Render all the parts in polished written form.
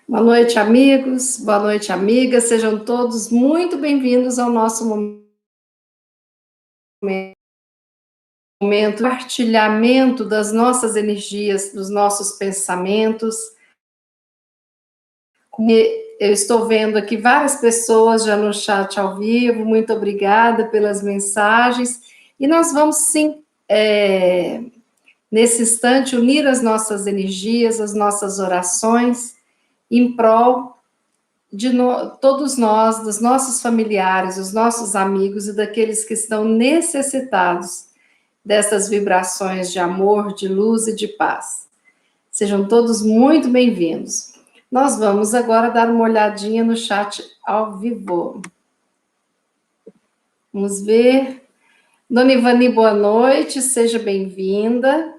Boa noite, amigos. Boa noite, amigas. Sejam todos muito bem-vindos ao nosso momento de compartilhamento das nossas energias, dos nossos pensamentos. Eu estou vendo aqui várias pessoas já no chat ao vivo. Muito obrigada pelas mensagens. E nós vamos, sim, nesse instante, unir as nossas energias, as nossas orações em prol de todos nós, dos nossos familiares, dos nossos amigos e daqueles que estão necessitados dessas vibrações de amor, de luz e de paz. Sejam todos muito bem-vindos. Nós vamos agora dar uma olhadinha no chat ao vivo. Vamos ver. Dona Ivani, boa noite, seja bem-vinda.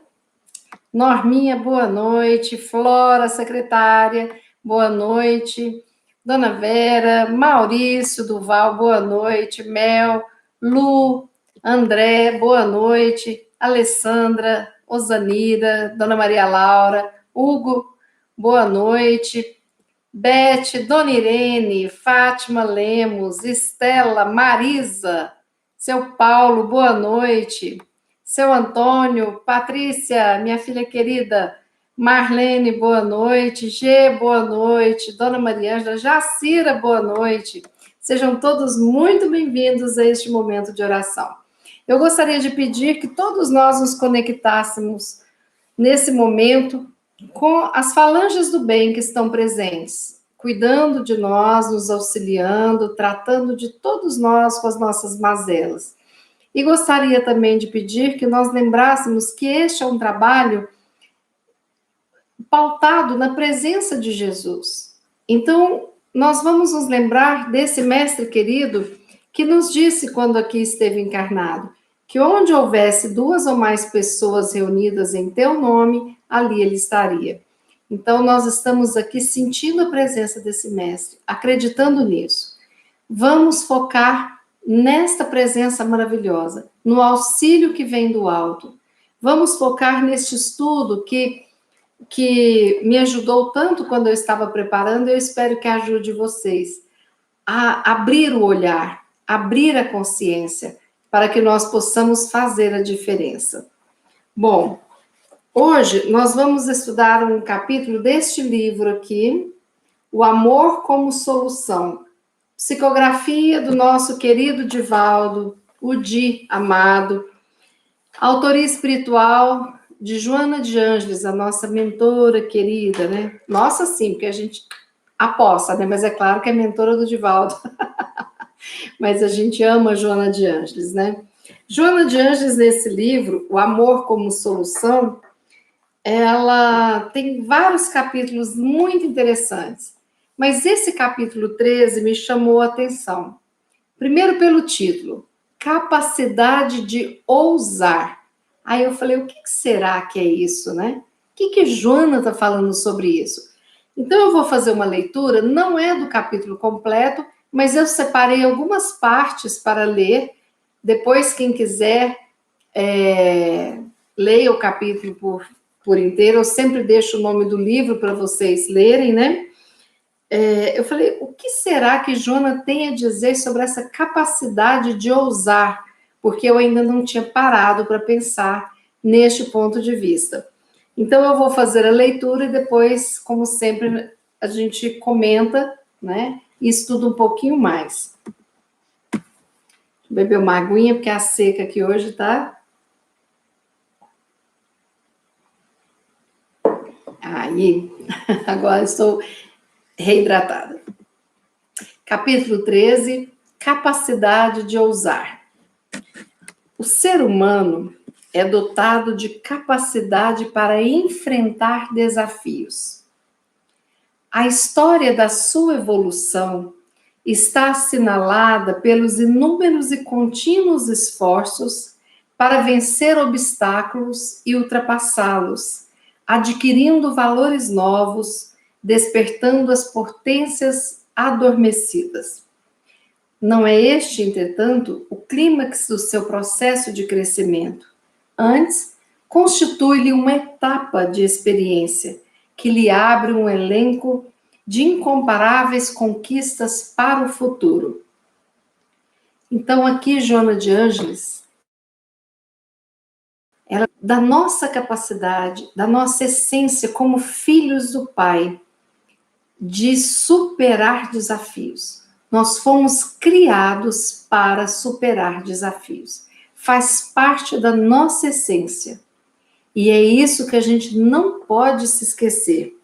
Norminha, boa noite. Flora, secretária, boa noite. Dona Vera, Maurício, Duval, boa noite. Mel, Lu, André, boa noite. Alessandra, Osanira, Dona Maria Laura, Hugo, boa noite. Beth, Dona Irene, Fátima Lemos, Estela, Marisa, seu Paulo, boa noite. Seu Antônio, Patrícia, minha filha querida, Marlene, boa noite. Gê, boa noite. Dona Mariângela, Jacira, boa noite. Sejam todos muito bem-vindos a este momento de oração. Eu gostaria de pedir que todos nós nos conectássemos nesse momento com as falanges do bem que estão presentes, cuidando de nós, nos auxiliando, tratando de todos nós com as nossas mazelas. E gostaria também de pedir que nós lembrássemos que este é um trabalho pautado na presença de Jesus. Então, nós vamos nos lembrar desse mestre querido que nos disse quando aqui esteve encarnado, que onde houvesse 2 ou mais pessoas reunidas em teu nome, ali ele estaria. Então, nós estamos aqui sentindo a presença desse mestre, acreditando nisso. Vamos focar nesta presença maravilhosa, no auxílio que vem do alto. Vamos focar neste estudo que me ajudou tanto quando eu estava preparando, eu espero que ajude vocês a abrir o olhar, abrir a consciência, para que nós possamos fazer a diferença. Bom, hoje nós vamos estudar um capítulo deste livro aqui, O Amor como Solução, psicografia do nosso querido Divaldo, o Di amado, autoria espiritual de Joana de Ângeles, a nossa mentora querida, né? Nossa, sim, porque a gente aposta, né? Mas é claro que é mentora do Divaldo. Mas a gente ama Joana de Ângeles, né? Joana de Ângeles, nesse livro, O Amor como Solução, ela tem vários capítulos muito interessantes. Mas esse capítulo 13 me chamou a atenção. Primeiro pelo título, Capacidade de Ousar. Aí eu falei, o que será que é isso, né? O que Joana está falando sobre isso? Então eu vou fazer uma leitura, não é do capítulo completo, mas eu separei algumas partes para ler. Depois, quem quiser, leia o capítulo por inteiro. Eu sempre deixo o nome do livro para vocês lerem, né? Eu falei, o que será que Joana tem a dizer sobre essa capacidade de ousar? Porque eu ainda não tinha parado para pensar neste ponto de vista. Então, eu vou fazer a leitura e depois, como sempre, a gente comenta, né? E estuda um pouquinho mais. Vou beber uma aguinha, porque a seca aqui hoje tá... Aí, agora estou reidratada. Capítulo 13, Capacidade de Ousar. O ser humano é dotado de capacidade para enfrentar desafios. A história da sua evolução está assinalada pelos inúmeros e contínuos esforços para vencer obstáculos e ultrapassá-los, adquirindo valores novos, despertando as potências adormecidas. Não é este, entretanto, o clímax do seu processo de crescimento. Antes, constitui-lhe uma etapa de experiência que lhe abre um elenco de incomparáveis conquistas para o futuro. Então, aqui, Joana de Ângeles, ela, da nossa capacidade, da nossa essência como filhos do Pai, de superar desafios. Nós fomos criados para superar desafios. Faz parte da nossa essência. E é isso que a gente não pode se esquecer.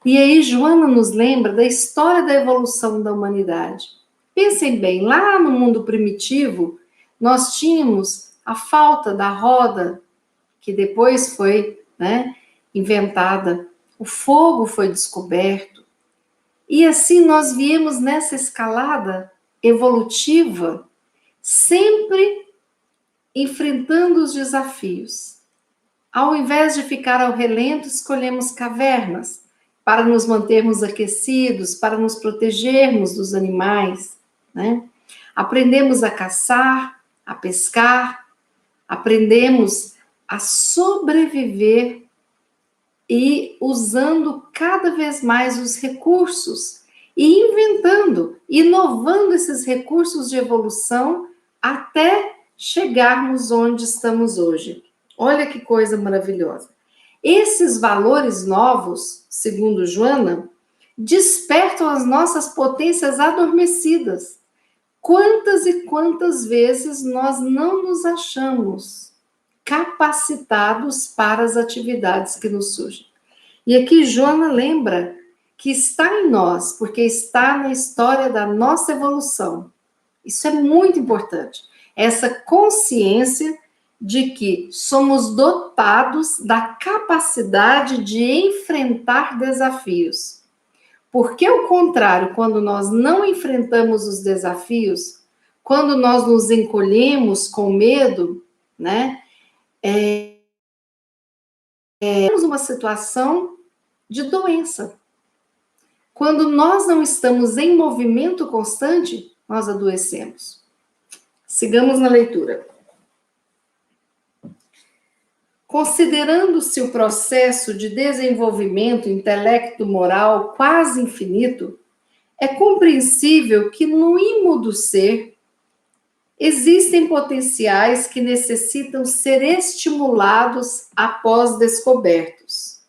E aí, Joana nos lembra da história da evolução da humanidade. Pensem bem, lá no mundo primitivo, nós tínhamos a falta da roda, que depois foi, inventada. O fogo foi descoberto. E assim nós viemos nessa escalada evolutiva, sempre enfrentando os desafios. Ao invés de ficar ao relento, escolhemos cavernas para nos mantermos aquecidos, para nos protegermos dos animais, Aprendemos a caçar, a pescar, aprendemos a sobreviver e usando cada vez mais os recursos e inventando, inovando esses recursos de evolução até chegarmos onde estamos hoje. Olha que coisa maravilhosa. Esses valores novos, segundo Joana, despertam as nossas potências adormecidas. Quantas e quantas vezes nós não nos achamos capacitados para as atividades que nos surgem? E aqui Joana lembra que está em nós, porque está na história da nossa evolução. Isso é muito importante. Essa consciência de que somos dotados da capacidade de enfrentar desafios. Porque ao contrário, quando nós não enfrentamos os desafios, quando nós nos encolhemos com medo, temos uma situação de doença. Quando nós não estamos em movimento constante, nós adoecemos. Sigamos na leitura. Considerando-se o processo de desenvolvimento intelecto-moral quase infinito, é compreensível que no imo do ser existem potenciais que necessitam ser estimulados após descobertos,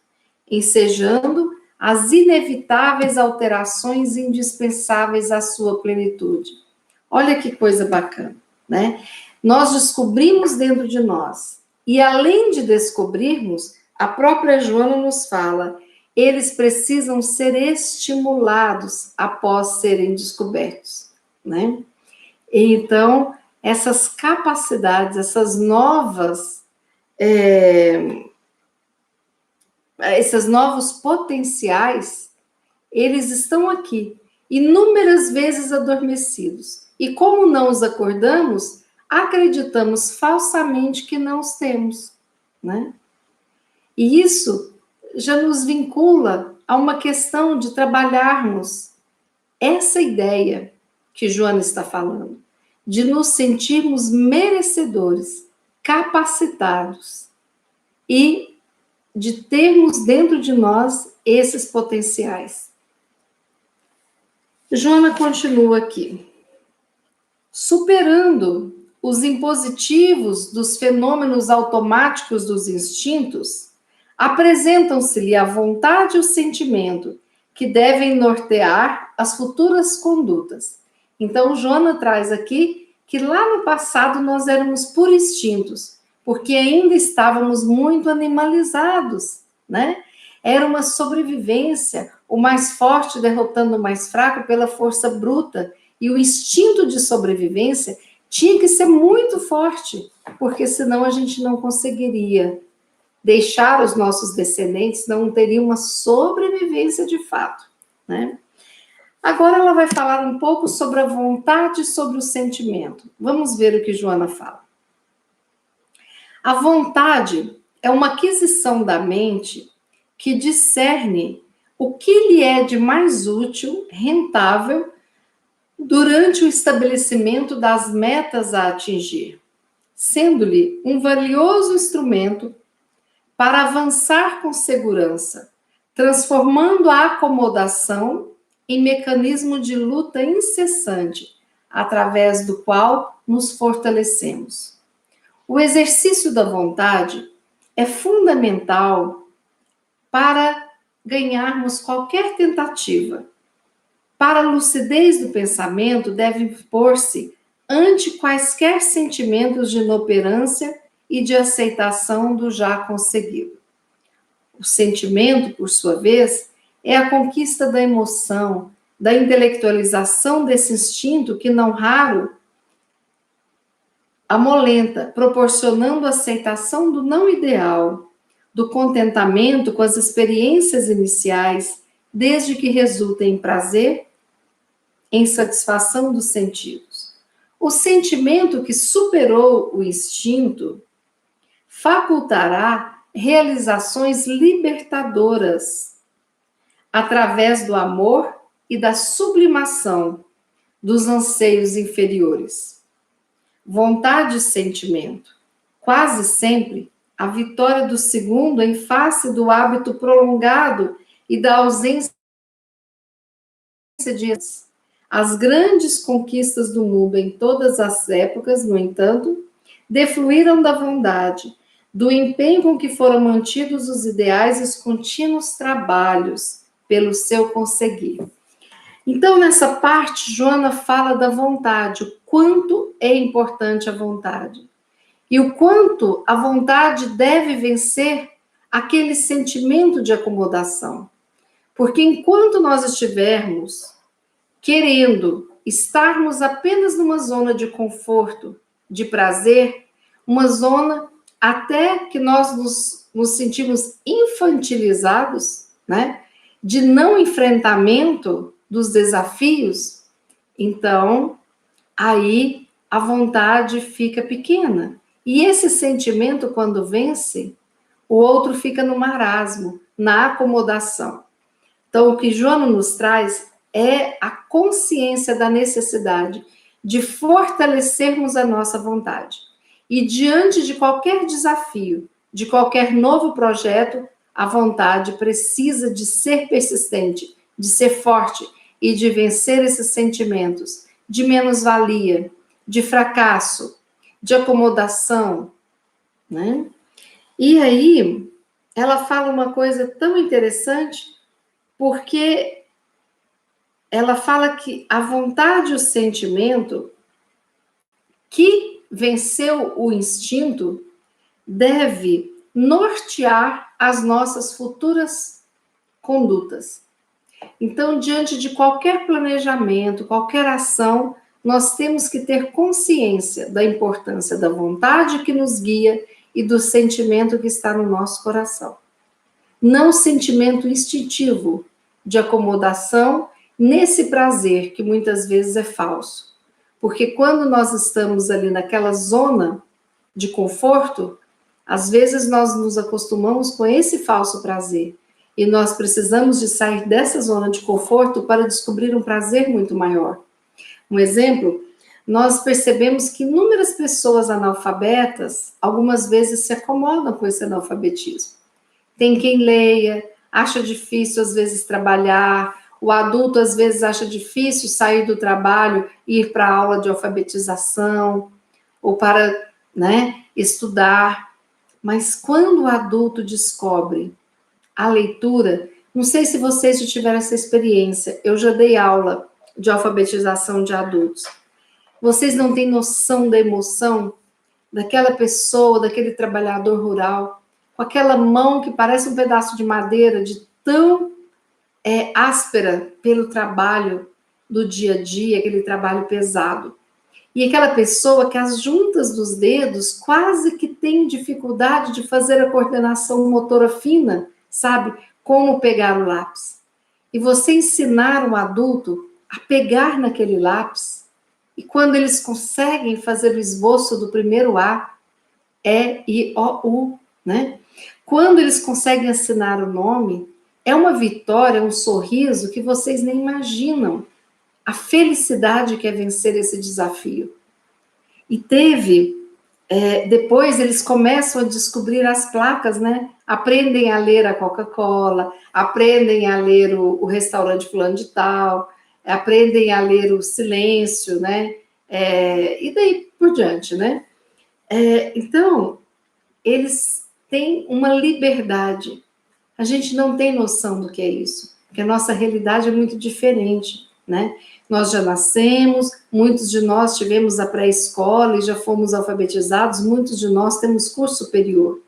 ensejando as inevitáveis alterações indispensáveis à sua plenitude. Olha que coisa bacana, Nós descobrimos dentro de nós, e além de descobrirmos, a própria Joana nos fala, eles precisam ser estimulados após serem descobertos, Então, essas capacidades, esses novos potenciais, eles estão aqui, inúmeras vezes adormecidos. E como não os acordamos, acreditamos falsamente que não os temos, E isso já nos vincula a uma questão de trabalharmos essa ideia que Joana está falando, de nos sentirmos merecedores, capacitados e de termos dentro de nós esses potenciais. Joana continua aqui. Superando os impositivos dos fenômenos automáticos dos instintos, apresentam-se-lhe a vontade e o sentimento que devem nortear as futuras condutas. Então, Joana traz aqui que lá no passado nós éramos por instintos, porque ainda estávamos muito animalizados, Era uma sobrevivência, o mais forte derrotando o mais fraco pela força bruta, e o instinto de sobrevivência tinha que ser muito forte, porque senão a gente não conseguiria deixar os nossos descendentes, não teriam uma sobrevivência de fato, Agora ela vai falar um pouco sobre a vontade e sobre o sentimento. Vamos ver o que Joana fala. A vontade é uma aquisição da mente que discerne o que lhe é de mais útil, rentável, durante o estabelecimento das metas a atingir, sendo-lhe um valioso instrumento para avançar com segurança, transformando a acomodação em mecanismo de luta incessante, através do qual nos fortalecemos. O exercício da vontade é fundamental para ganharmos qualquer tentativa. Para a lucidez do pensamento, deve impor-se ante quaisquer sentimentos de inoperância e de aceitação do já conseguido. O sentimento, por sua vez, é a conquista da emoção, da intelectualização desse instinto que, não raro, amolenta, proporcionando a aceitação do não ideal, do contentamento com as experiências iniciais, desde que resultem em prazer, em satisfação dos sentidos. O sentimento que superou o instinto facultará realizações libertadoras através do amor e da sublimação dos anseios inferiores. Vontade e sentimento. Quase sempre, a vitória do segundo em face do hábito prolongado e da ausência de as grandes conquistas do mundo em todas as épocas, no entanto, defluíram da vontade, do empenho com que foram mantidos os ideais e os contínuos trabalhos pelo seu conseguir. Então, nessa parte, Joana fala da vontade, o quanto é importante a vontade. E o quanto a vontade deve vencer aquele sentimento de acomodação. Porque enquanto nós estivermos querendo estarmos apenas numa zona de conforto, de prazer, uma zona até que nós nos sentimos infantilizados, né? De não enfrentamento dos desafios, então aí a vontade fica pequena. E esse sentimento, quando vence, o outro fica no marasmo, na acomodação. Então, o que Joana nos traz é a consciência da necessidade de fortalecermos a nossa vontade. E diante de qualquer desafio, de qualquer novo projeto, a vontade precisa de ser persistente, de ser forte e de vencer esses sentimentos de menos-valia, de fracasso, de acomodação, né? E aí, ela fala uma coisa tão interessante, porque ela fala que a vontade e o sentimento que venceu o instinto deve nortear as nossas futuras condutas. Então, diante de qualquer planejamento, qualquer ação, nós temos que ter consciência da importância da vontade que nos guia e do sentimento que está no nosso coração. Não sentimento instintivo de acomodação nesse prazer que muitas vezes é falso. Porque quando nós estamos ali naquela zona de conforto, às vezes nós nos acostumamos com esse falso prazer. E nós precisamos de sair dessa zona de conforto para descobrir um prazer muito maior. Um exemplo, nós percebemos que inúmeras pessoas analfabetas, algumas vezes se acomodam com esse analfabetismo. Tem quem leia, acha difícil às vezes trabalhar, o adulto às vezes acha difícil sair do trabalho e ir para a aula de alfabetização, ou para, estudar. Mas quando o adulto descobre a leitura, não sei se vocês já tiveram essa experiência, eu já dei aula de alfabetização de adultos. Vocês não têm noção da emoção daquela pessoa, daquele trabalhador rural, com aquela mão que parece um pedaço de madeira, de tão áspera pelo trabalho do dia a dia, aquele trabalho pesado. E aquela pessoa que as juntas dos dedos quase que tem dificuldade de fazer a coordenação motora fina, sabe? Como pegar o lápis. E você ensinar um adulto a pegar naquele lápis, e quando eles conseguem fazer o esboço do primeiro A, E, I, O, U, né? Quando eles conseguem assinar o nome, é uma vitória, um sorriso que vocês nem imaginam. A felicidade que é vencer esse desafio. E depois eles começam a descobrir as placas, né? aprendem a ler a Coca-Cola, aprendem a ler o restaurante fulano de tal, aprendem a ler o silêncio, né? E daí por diante, né? Então, eles têm uma liberdade. A gente não tem noção do que é isso, porque a nossa realidade é muito diferente, né? Nós já nascemos, muitos de nós tivemos a pré-escola e já fomos alfabetizados, muitos de nós temos curso superior.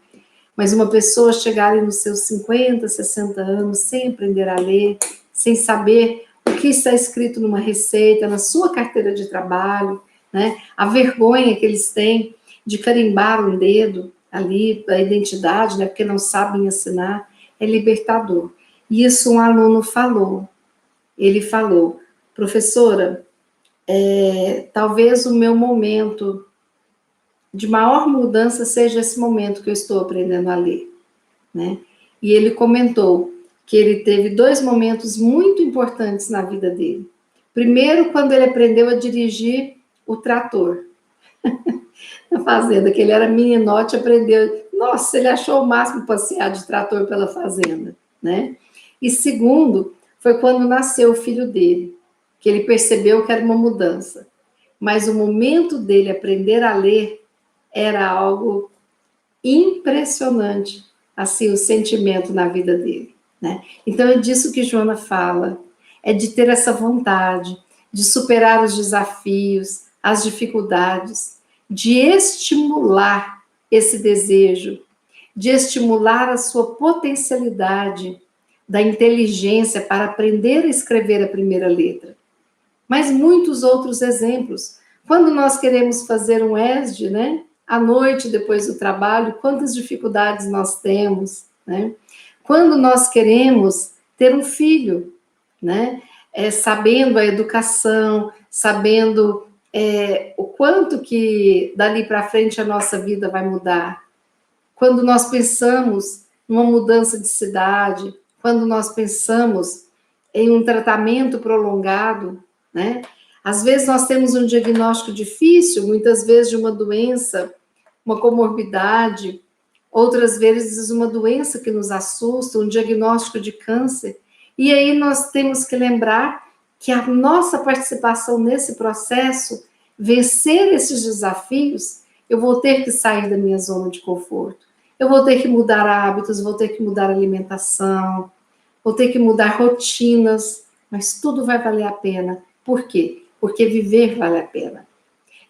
Mas uma pessoa chegar ali nos seus 50, 60 anos, sem aprender a ler, sem saber o que está escrito numa receita, na sua carteira de trabalho, né? A vergonha que eles têm de carimbar um dedo ali, da identidade, né? Porque não sabem assinar, é libertador. E isso um aluno falou. Ele falou, professora, talvez o meu momento de maior mudança seja esse momento que eu estou aprendendo a ler, né? E ele comentou que ele teve 2 momentos muito importantes na vida dele. Primeiro, quando ele aprendeu a dirigir o trator na fazenda, que ele era meninote, aprendeu. Nossa, ele achou o máximo passear de trator pela fazenda, né? E segundo, foi quando nasceu o filho dele, que ele percebeu que era uma mudança. Mas o momento dele aprender a ler era algo impressionante, assim, o sentimento na vida dele, né? Então é disso que Joana fala, é de ter essa vontade, de superar os desafios, as dificuldades, de estimular esse desejo, de estimular a sua potencialidade da inteligência para aprender a escrever a primeira letra. Mas muitos outros exemplos. Quando nós queremos fazer um ESD, né? À noite, depois do trabalho, quantas dificuldades nós temos, né? Quando nós queremos ter um filho, né? Sabendo a educação, sabendo o quanto que dali para frente a nossa vida vai mudar. Quando nós pensamos numa mudança de cidade, quando nós pensamos em um tratamento prolongado, né? Às vezes nós temos um diagnóstico difícil, muitas vezes de uma doença, uma comorbidade, outras vezes uma doença que nos assusta, um diagnóstico de câncer. E aí nós temos que lembrar que a nossa participação nesse processo, vencer esses desafios, eu vou ter que sair da minha zona de conforto. Eu vou ter que mudar hábitos, vou ter que mudar alimentação, vou ter que mudar rotinas, mas tudo vai valer a pena. Por quê? Porque viver vale a pena.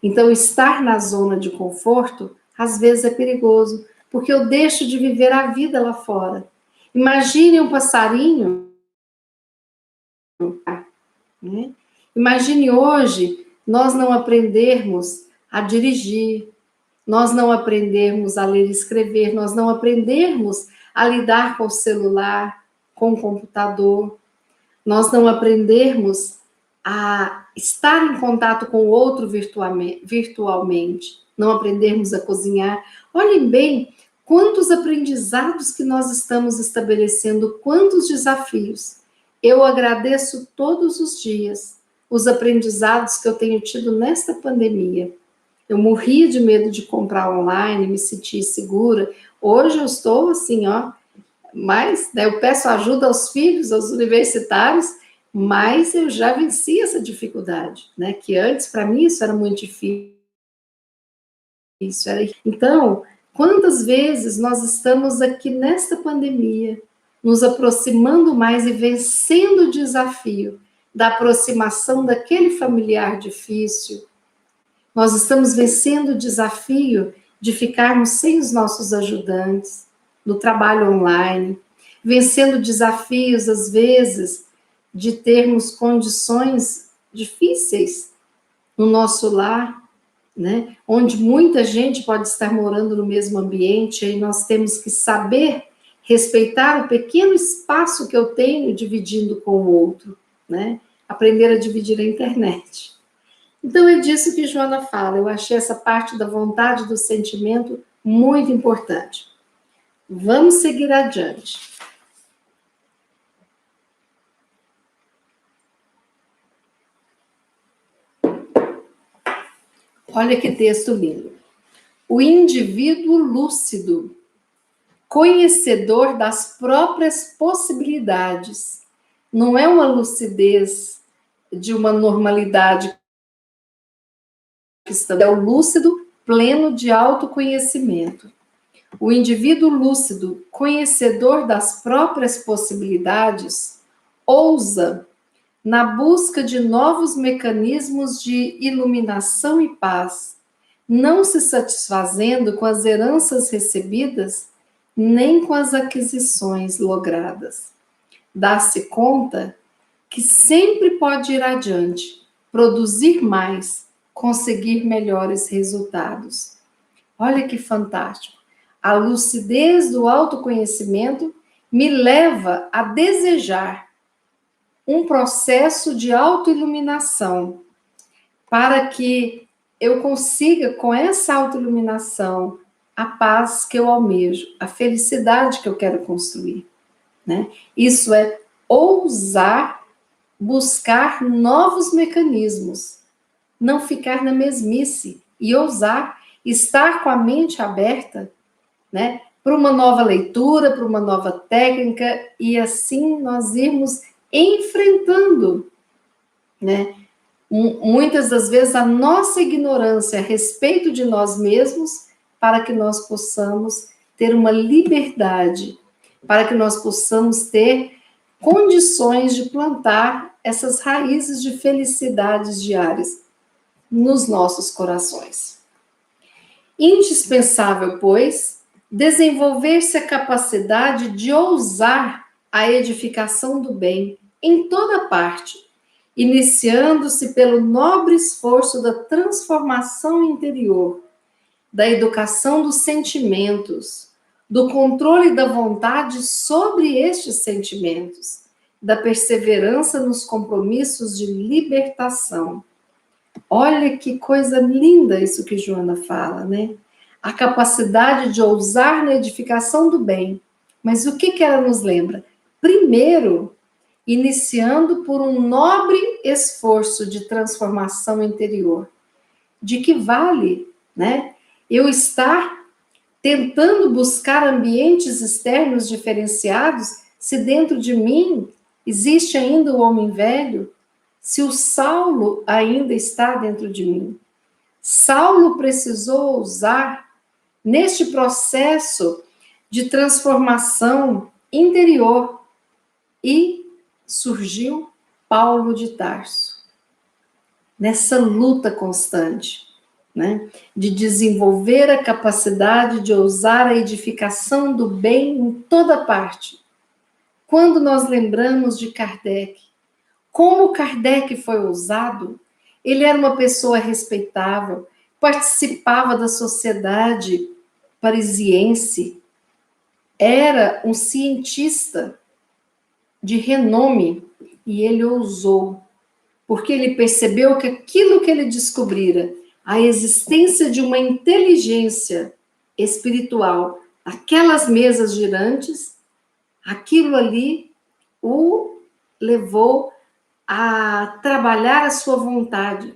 Então, estar na zona de conforto, às vezes é perigoso, porque eu deixo de viver a vida lá fora. Imagine um passarinho, né? Imagine hoje nós não aprendermos a dirigir, nós não aprendermos a ler e escrever, nós não aprendermos a lidar com o celular, com o computador, nós não aprendermos a estar em contato com o outro virtualmente, não aprendermos a cozinhar. Olhem bem quantos aprendizados que nós estamos estabelecendo, quantos desafios. Eu agradeço todos os dias os aprendizados que eu tenho tido nesta pandemia. Eu morria de medo de comprar online, me sentir segura. Hoje eu estou assim, ó, mas né, eu peço ajuda aos filhos, aos universitários, mas eu já venci essa dificuldade, né? Que antes, para mim, isso era muito difícil. Então, quantas vezes nós estamos aqui nesta pandemia, nos aproximando mais e vencendo o desafio da aproximação daquele familiar difícil, nós estamos vencendo o desafio de ficarmos sem os nossos ajudantes, no trabalho online, vencendo desafios, às vezes, de termos condições difíceis no nosso lar, né? Onde muita gente pode estar morando no mesmo ambiente, e nós temos que saber respeitar o pequeno espaço que eu tenho dividindo com o outro, né? Aprender a dividir a internet. Então é disso que Joana fala. Eu achei essa parte da vontade, do sentimento muito importante. Vamos seguir adiante. Olha que texto lindo. O indivíduo lúcido. conhecedor das próprias possibilidades. Não é uma lucidez de uma normalidade cristã, é o lúcido pleno de autoconhecimento. O indivíduo lúcido, conhecedor das próprias possibilidades, ousa, na busca de novos mecanismos de iluminação e paz, não se satisfazendo com as heranças recebidas, nem com as aquisições logradas. Dá-se conta que sempre pode ir adiante, produzir mais, conseguir melhores resultados. Olha que fantástico. A lucidez do autoconhecimento me leva a desejar um processo de autoiluminação, para que eu consiga, com essa autoiluminação, a paz que eu almejo, a felicidade que eu quero construir, né? Isso é ousar buscar novos mecanismos, não ficar na mesmice e ousar estar com a mente aberta, né, para uma nova leitura, para uma nova técnica, e assim nós irmos enfrentando, né, muitas das vezes a nossa ignorância a respeito de nós mesmos, para que nós possamos ter uma liberdade, para que nós possamos ter condições de plantar essas raízes de felicidades diárias nos nossos corações. Indispensável, pois, desenvolver-se a capacidade de ousar a edificação do bem em toda parte, iniciando-se pelo nobre esforço da transformação interior, da educação dos sentimentos, do controle da vontade sobre estes sentimentos, da perseverança nos compromissos de libertação. Olha que coisa linda isso que Joana fala, né? A capacidade de ousar na edificação do bem. Mas o que ela nos lembra? Primeiro, iniciando por um nobre esforço de transformação interior. De que vale, né? Eu estar tentando buscar ambientes externos diferenciados, se dentro de mim existe ainda o homem velho, se o Saulo ainda está dentro de mim. Saulo precisou ousar neste processo de transformação interior e surgiu Paulo de Tarso. Nessa luta constante, né, de desenvolver a capacidade de ousar a edificação do bem em toda parte. Quando nós lembramos de Kardec, como Kardec foi ousado, ele era uma pessoa respeitável, participava da sociedade parisiense, era um cientista de renome, e ele ousou, porque ele percebeu que aquilo que ele descobrira, a existência de uma inteligência espiritual, aquelas mesas girantes, aquilo ali o levou a trabalhar a sua vontade,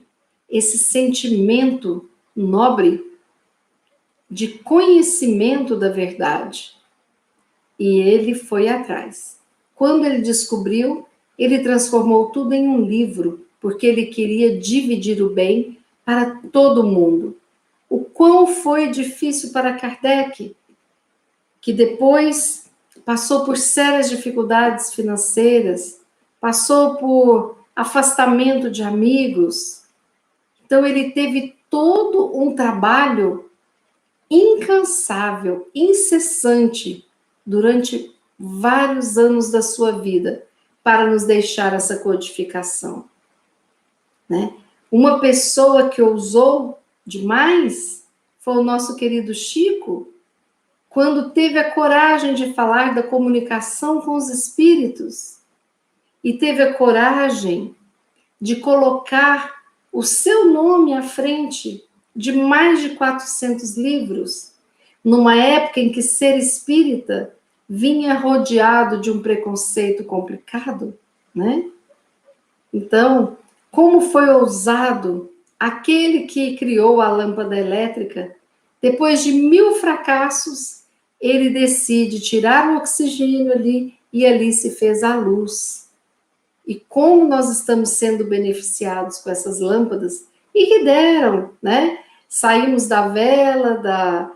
esse sentimento nobre de conhecimento da verdade. E ele foi atrás. Quando ele descobriu, ele transformou tudo em um livro, porque ele queria dividir o bem para todo mundo. O quão foi difícil para Kardec, que depois passou por sérias dificuldades financeiras, passou por afastamento de amigos. Então, ele teve todo um trabalho incansável, incessante, durante vários anos da sua vida, para nos deixar essa codificação, né? Uma pessoa que ousou demais foi o nosso querido Chico, quando teve a coragem de falar da comunicação com os espíritos, e teve a coragem de colocar o seu nome à frente de mais de 400 livros, numa época em que ser espírita vinha rodeado de um preconceito complicado, né? Então, como foi ousado aquele que criou a lâmpada elétrica, depois de 1000 fracassos, ele decide tirar o oxigênio ali e ali se fez a luz. E como nós estamos sendo beneficiados com essas lâmpadas e que deram, né? Saímos da vela,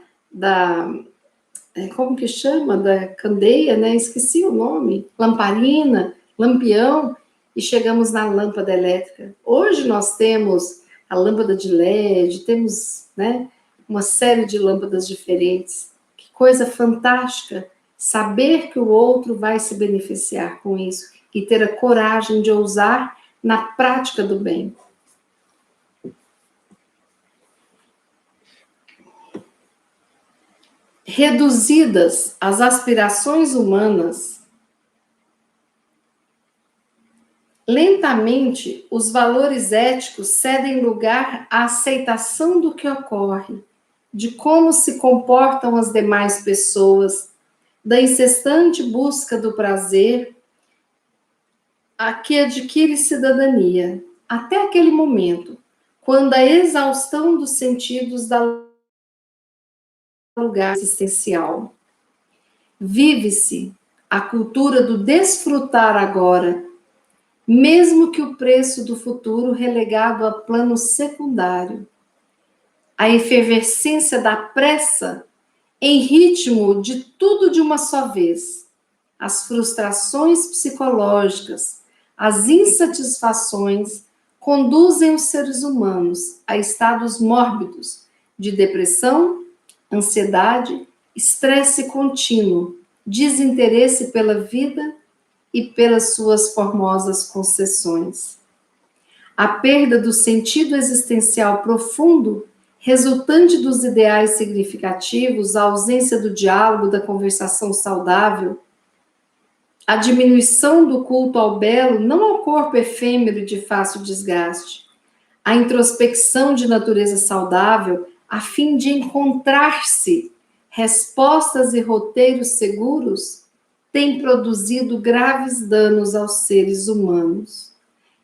como que chama? Da candeia, né? Esqueci o nome. Lamparina, lampião, e chegamos na lâmpada elétrica. Hoje nós temos a lâmpada de LED, temos, né, uma série de lâmpadas diferentes. Que coisa fantástica saber que o outro vai se beneficiar com isso e ter a coragem de ousar na prática do bem. Reduzidas as aspirações humanas, lentamente os valores éticos cedem lugar à aceitação do que ocorre, de como se comportam as demais pessoas, da incessante busca do prazer, a que adquire cidadania, até aquele momento, quando a exaustão dos sentidos dá lugar existencial. Vive-se a cultura do desfrutar agora, mesmo que o preço do futuro relegado a plano secundário. A efervescência da pressa em ritmo de tudo de uma só vez. As frustrações psicológicas, as insatisfações conduzem os seres humanos a estados mórbidos de depressão, ansiedade, estresse contínuo, desinteresse pela vida e pelas suas formosas concessões. A perda do sentido existencial profundo, resultante dos ideais significativos, a ausência do diálogo, da conversação saudável, a diminuição do culto ao belo, não ao corpo efêmero e de fácil desgaste, a introspecção de natureza saudável, a fim de encontrar-se respostas e roteiros seguros, tem produzido graves danos aos seres humanos.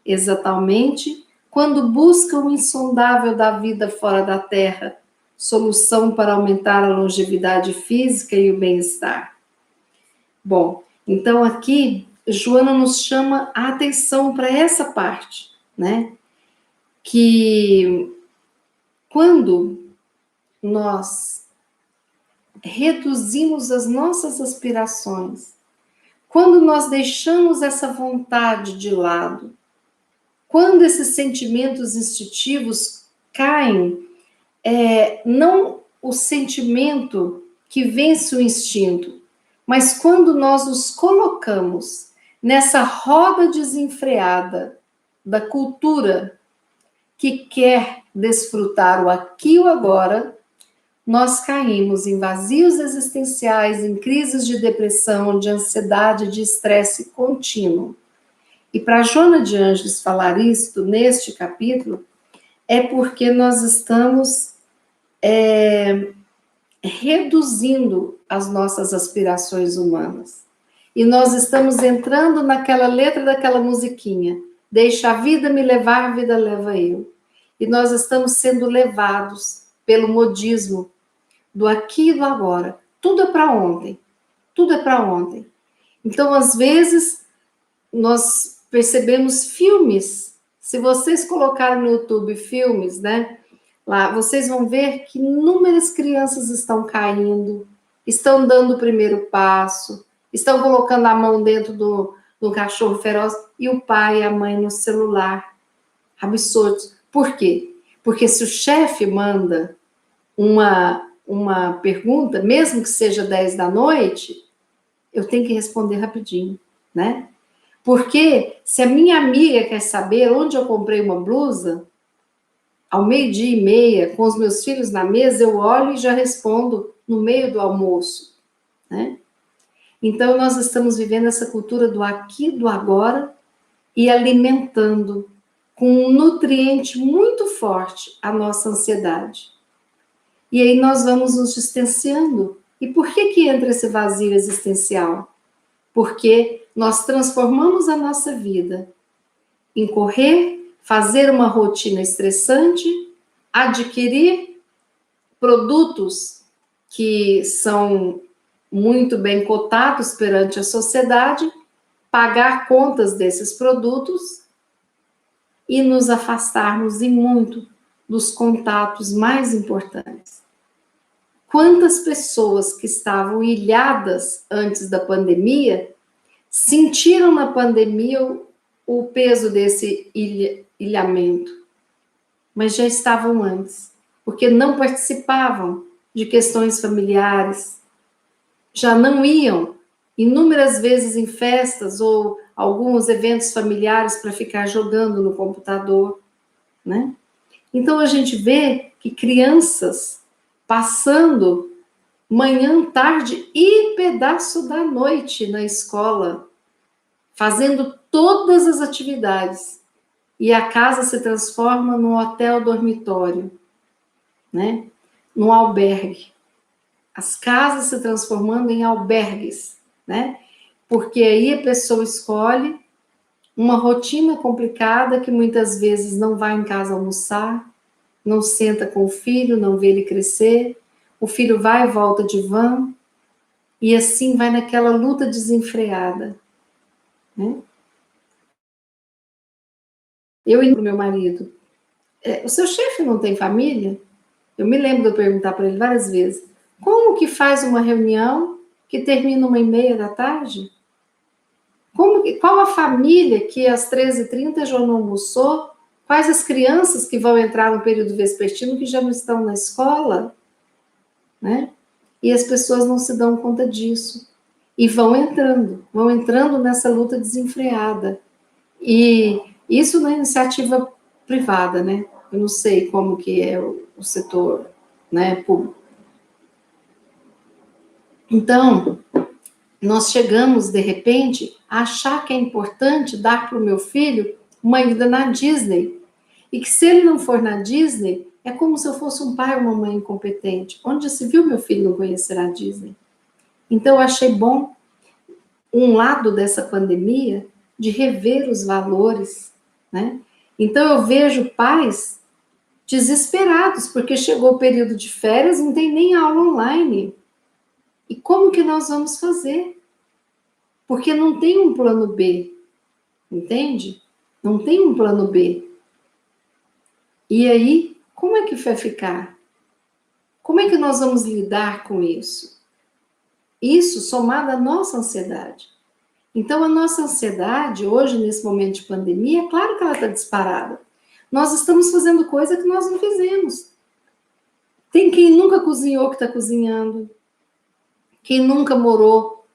Exatamente quando buscam o insondável da vida fora da Terra, solução para aumentar a longevidade física e o bem-estar. Bom, então aqui Joana nos chama a atenção para essa parte, né? Que quando nós reduzimos as nossas aspirações, quando nós deixamos essa vontade de lado, quando esses sentimentos instintivos caem, não o sentimento que vence o instinto, mas quando nós nos colocamos nessa roda desenfreada da cultura que quer desfrutar o aqui e o agora, nós caímos em vazios existenciais, em crises de depressão, de ansiedade, de estresse contínuo. E para Joana de Ângeles falar isto neste capítulo, é porque nós estamos reduzindo as nossas aspirações humanas. E nós estamos entrando naquela letra daquela musiquinha, deixa a vida me levar, a vida leva eu. E nós estamos sendo levados pelo modismo do aqui e do agora. Tudo é para ontem. Tudo é para ontem. Então, às vezes, nós percebemos filmes. Se vocês colocarem no YouTube filmes, né? Lá, vocês vão ver que inúmeras crianças estão caindo, estão dando o primeiro passo, estão colocando a mão dentro do cachorro feroz e o pai e a mãe no celular, absurdos. Por quê? Porque se o chefe manda uma pergunta, mesmo que seja 10 da noite, eu tenho que responder rapidinho, né? Porque se a minha amiga quer saber onde eu comprei uma blusa, ao 12:30, com os meus filhos na mesa, eu olho e já respondo no meio do almoço, né? Então, nós estamos vivendo essa cultura do aqui, do agora, e alimentando com um nutriente muito forte a nossa ansiedade. E aí nós vamos nos distanciando. E por que entra esse vazio existencial? Porque nós transformamos a nossa vida em correr, fazer uma rotina estressante, adquirir produtos que são muito bem cotados perante a sociedade, pagar contas desses produtos e nos afastarmos e muito dos contatos mais importantes. Quantas pessoas que estavam ilhadas antes da pandemia sentiram na pandemia o peso desse ilhamento, mas já estavam antes, porque não participavam de questões familiares, já não iam inúmeras vezes em festas ou alguns eventos familiares para ficar jogando no computador, né? Então a gente vê que crianças passando manhã, tarde e pedaço da noite na escola, fazendo todas as atividades, e a casa se transforma num hotel dormitório, né? Num albergue. As casas se transformando em albergues, né? Porque aí a pessoa escolhe uma rotina complicada que muitas vezes não vai em casa almoçar, não senta com o filho, não vê ele crescer, o filho vai e volta de van, e assim vai naquela luta desenfreada, né? Eu e o meu marido, o seu chefe não tem família? Eu me lembro de eu perguntar para ele várias vezes, como que faz uma reunião que termina 13h? Qual a família que às 13h30 já não almoçou? Quais as crianças que vão entrar no período vespertino que já não estão na escola? Né? E as pessoas não se dão conta disso. E vão entrando nessa luta desenfreada. E isso na iniciativa privada, né? Eu não sei como que é o setor, né, público. Então, nós chegamos, de repente, a achar que é importante dar para o meu filho uma ida na Disney. E que se ele não for na Disney, é como se eu fosse um pai ou uma mãe incompetente. Onde se viu meu filho não conhecer a Disney? Então, eu achei bom um lado dessa pandemia de rever os valores, né? Então, eu vejo pais desesperados, porque chegou o período de férias, não tem nem aula online. E como que nós vamos fazer? Porque não tem um plano B, entende? Não tem um plano B. E aí, como é que vai ficar? Como é que nós vamos lidar com isso? Isso somado à nossa ansiedade. Então, a nossa ansiedade, hoje, nesse momento de pandemia, é claro que ela está disparada. Nós estamos fazendo coisa que nós não fizemos. Tem quem nunca cozinhou que está cozinhando. Quem nunca morou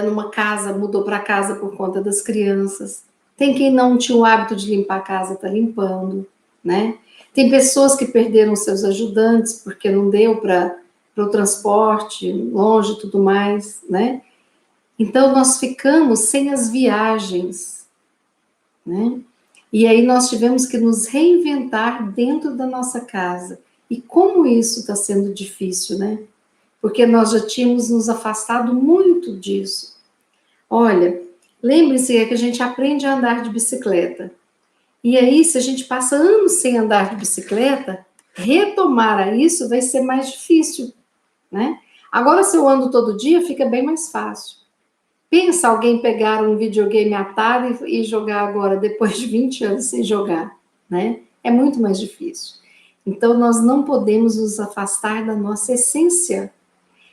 numa casa, mudou para casa por conta das crianças. Tem quem não tinha o hábito de limpar a casa, está limpando, né? Tem pessoas que perderam seus ajudantes porque não deu para o transporte, longe e tudo mais, né? Então, nós ficamos sem as viagens, né? E aí nós tivemos que nos reinventar dentro da nossa casa. E como isso está sendo difícil, né? Porque nós já tínhamos nos afastado muito disso. Olha, lembre-se que a gente aprende a andar de bicicleta. E aí, se a gente passa anos sem andar de bicicleta, retomar a isso vai ser mais difícil, né? Agora, se eu ando todo dia, fica bem mais fácil. Pensa alguém pegar um videogame Atari e jogar agora, depois de 20 anos sem jogar, né? É muito mais difícil. Então, nós não podemos nos afastar da nossa essência.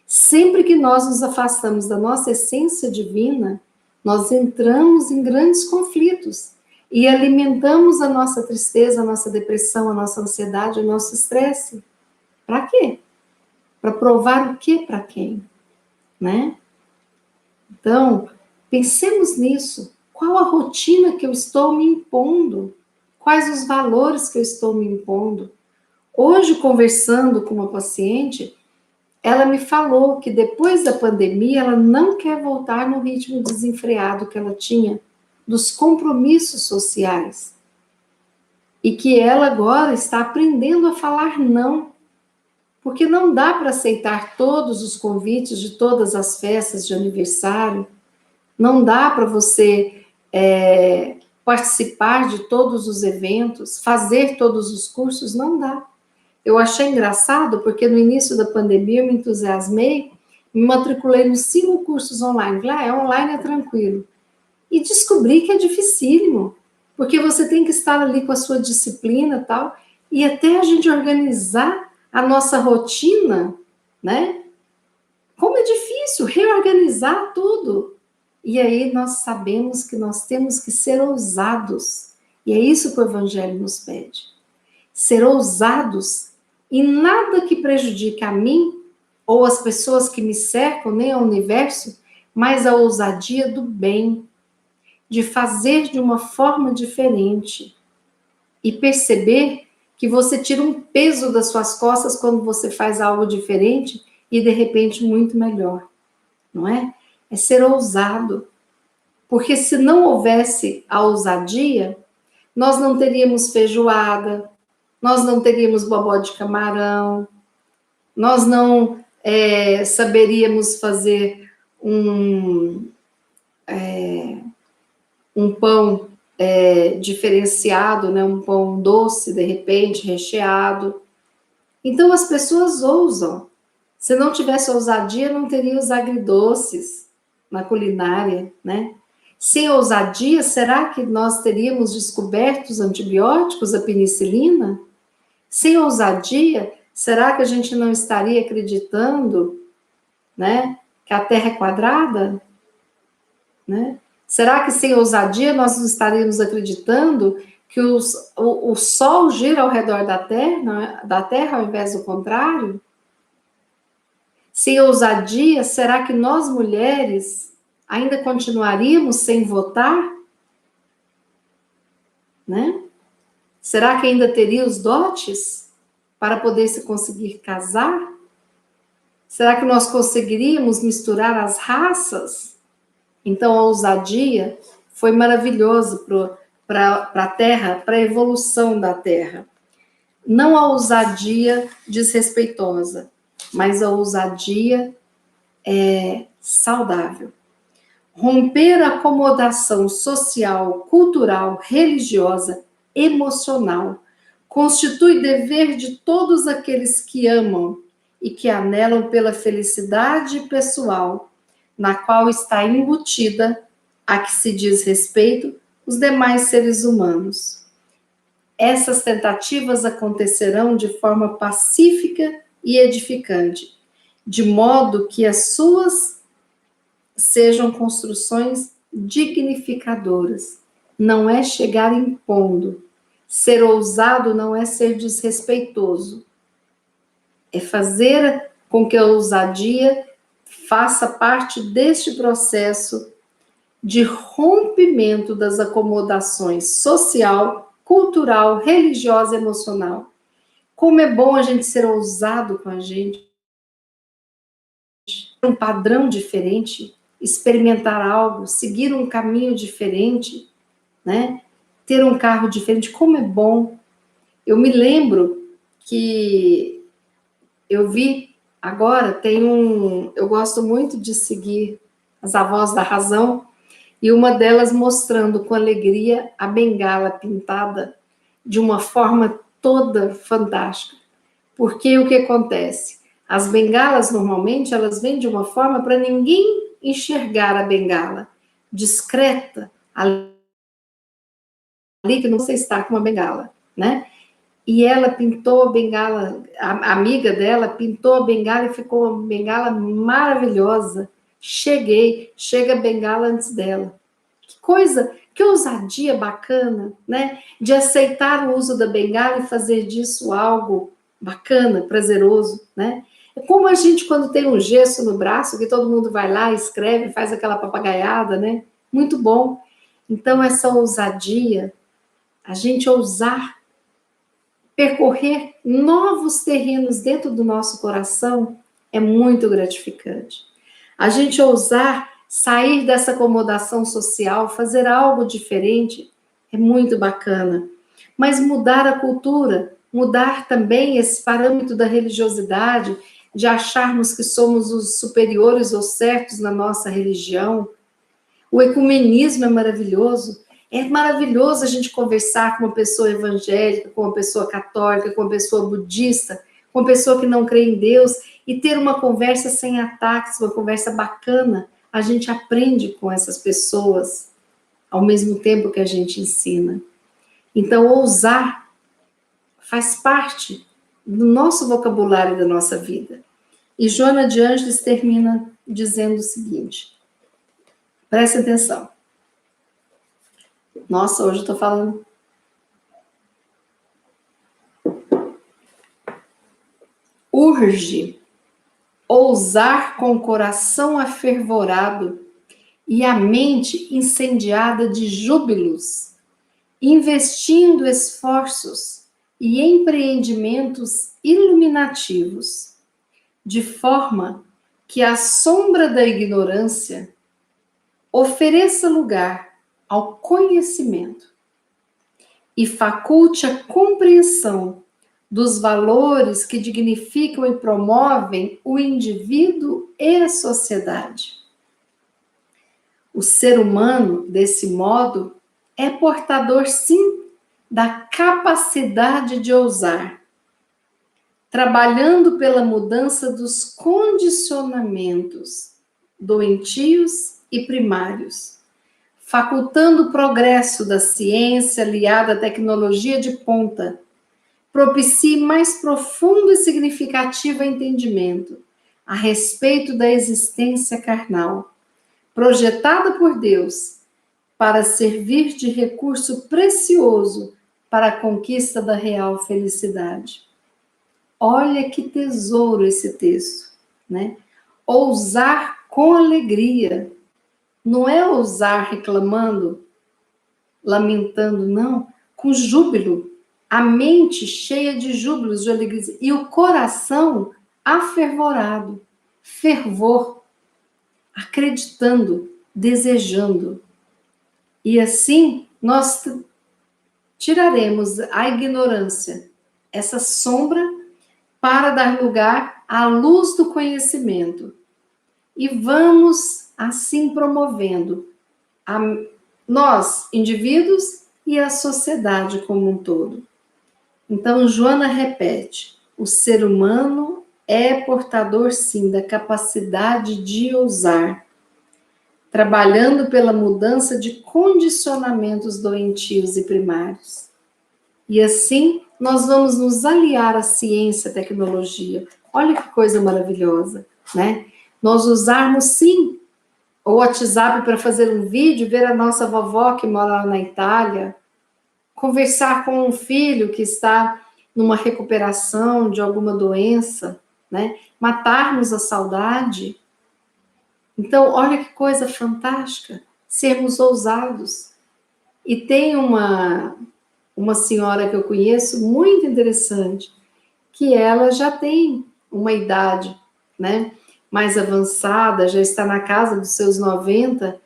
Sempre que nós nos afastamos da nossa essência divina, nós entramos em grandes conflitos e alimentamos a nossa tristeza, a nossa depressão, a nossa ansiedade, o nosso estresse. Para quê? Para provar o quê para quem? Né? Então, pensemos nisso. Qual a rotina que eu estou me impondo? Quais os valores que eu estou me impondo? Hoje, conversando com uma paciente, ela me falou que depois da pandemia ela não quer voltar no ritmo desenfreado que ela tinha dos compromissos sociais. E que ela agora está aprendendo a falar não. Porque não dá para aceitar todos os convites de todas as festas de aniversário. Não dá para você participar de todos os eventos, fazer todos os cursos, não dá. Eu achei engraçado porque no início da pandemia eu me entusiasmei me matriculei nos 5 cursos online. Falei, online é tranquilo. E descobri que é dificílimo, porque você tem que estar ali com a sua disciplina e tal, e até a gente organizar a nossa rotina, né? Como é difícil reorganizar tudo. E aí nós sabemos que nós temos que ser ousados. E é isso que o Evangelho nos pede. Ser ousados em nada que prejudique a mim ou as pessoas que me cercam, nem ao universo, mas a ousadia do bem, de fazer de uma forma diferente e perceber que você tira um peso das suas costas quando você faz algo diferente e de repente muito melhor, não é? É ser ousado, porque se não houvesse a ousadia, nós não teríamos feijoada, nós não teríamos bobó de camarão, nós não saberíamos fazer um pão diferenciado, né? Um pão doce, de repente, recheado. Então, as pessoas ousam. Se não tivesse ousadia, não teria os agridoces na culinária, né? Sem ousadia, será que nós teríamos descoberto os antibióticos, a penicilina? Sem ousadia, será que a gente não estaria acreditando, né, que a Terra é quadrada? Né? Será que sem ousadia nós não estaríamos acreditando que o Sol gira ao redor da Terra ao invés do contrário? Sem ousadia, será que nós mulheres ainda continuaríamos sem votar? Né? Será que ainda teria os dotes para poder se conseguir casar? Será que nós conseguiríamos misturar as raças? Então, a ousadia foi maravilhoso para a Terra, para a evolução da Terra. Não a ousadia desrespeitosa, mas a ousadia saudável. Romper a acomodação social, cultural, religiosa, emocional, constitui dever de todos aqueles que amam e que anelam pela felicidade pessoal, na qual está embutida a que se diz respeito os demais seres humanos. Essas tentativas acontecerão de forma pacífica e edificante, de modo que as suas sejam construções dignificadoras. Não é chegar impondo. Ser ousado não é ser desrespeitoso. É fazer com que a ousadia faça parte deste processo de rompimento das acomodações social, cultural, religiosa e emocional. Como é bom a gente ser ousado com a gente, um padrão diferente, experimentar algo, seguir um caminho diferente, né? Ter um carro diferente, como é bom. Eu me lembro que eu vi agora, eu gosto muito de seguir as avós da razão, e uma delas mostrando com alegria a bengala pintada de uma forma toda fantástica. Porque o que acontece? As bengalas, normalmente, elas vêm de uma forma para ninguém enxergar a bengala, discreta, ali que não você está com uma bengala, né? E ela pintou a bengala, a amiga dela pintou a bengala e ficou uma bengala maravilhosa. Chega a bengala antes dela. Que coisa, que ousadia bacana, né? De aceitar o uso da bengala e fazer disso algo bacana, prazeroso, né? É como a gente quando tem um gesso no braço, que todo mundo vai lá, escreve, faz aquela papagaiada, né? Muito bom. Então, essa ousadia, a gente ousar percorrer novos terrenos dentro do nosso coração é muito gratificante. A gente ousar sair dessa acomodação social, fazer algo diferente, é muito bacana. Mas mudar a cultura, mudar também esse parâmetro da religiosidade, de acharmos que somos os superiores ou certos na nossa religião. O ecumenismo é maravilhoso. É maravilhoso a gente conversar com uma pessoa evangélica, com uma pessoa católica, com uma pessoa budista, com pessoa que não crê em Deus, e ter uma conversa sem ataques, uma conversa bacana. A gente aprende com essas pessoas, ao mesmo tempo que a gente ensina. Então, ousar faz parte do nosso vocabulário da nossa vida. E Joana de Ângeles termina dizendo o seguinte, preste atenção. Nossa, hoje eu estou falando. Urge ousar com o coração afervorado e a mente incendiada de júbilos, investindo esforços e empreendimentos iluminativos, de forma que a sombra da ignorância ofereça lugar ao conhecimento e faculte a compreensão dos valores que dignificam e promovem o indivíduo e a sociedade. O ser humano, desse modo, é portador, sim, da capacidade de ousar, trabalhando pela mudança dos condicionamentos doentios e primários, facultando o progresso da ciência aliada à tecnologia de ponta, propicie mais profundo e significativo entendimento a respeito da existência carnal, projetada por Deus para servir de recurso precioso para a conquista da real felicidade. Olha que tesouro esse texto, né? Ousar com alegria, não é ousar reclamando, lamentando, não, com júbilo, a mente cheia de júbilos, de alegria, e o coração afervorado, fervor, acreditando, desejando. E assim nós tiraremos a ignorância, essa sombra, para dar lugar à luz do conhecimento. E vamos assim promovendo nós, indivíduos, e a sociedade como um todo. Então, Joana repete, o ser humano é portador, sim, da capacidade de ousar, trabalhando pela mudança de condicionamentos doentios e primários. E assim, nós vamos nos aliar à ciência e à tecnologia. Olha que coisa maravilhosa, né? Nós usarmos, sim, o WhatsApp para fazer um vídeo, ver a nossa vovó que mora lá na Itália, conversar com um filho que está numa recuperação de alguma doença, né? Matarmos a saudade. Então, olha que coisa fantástica, sermos ousados. E tem uma senhora que eu conheço, muito interessante, que ela já tem uma idade, né, mais avançada, já está na casa dos seus 90,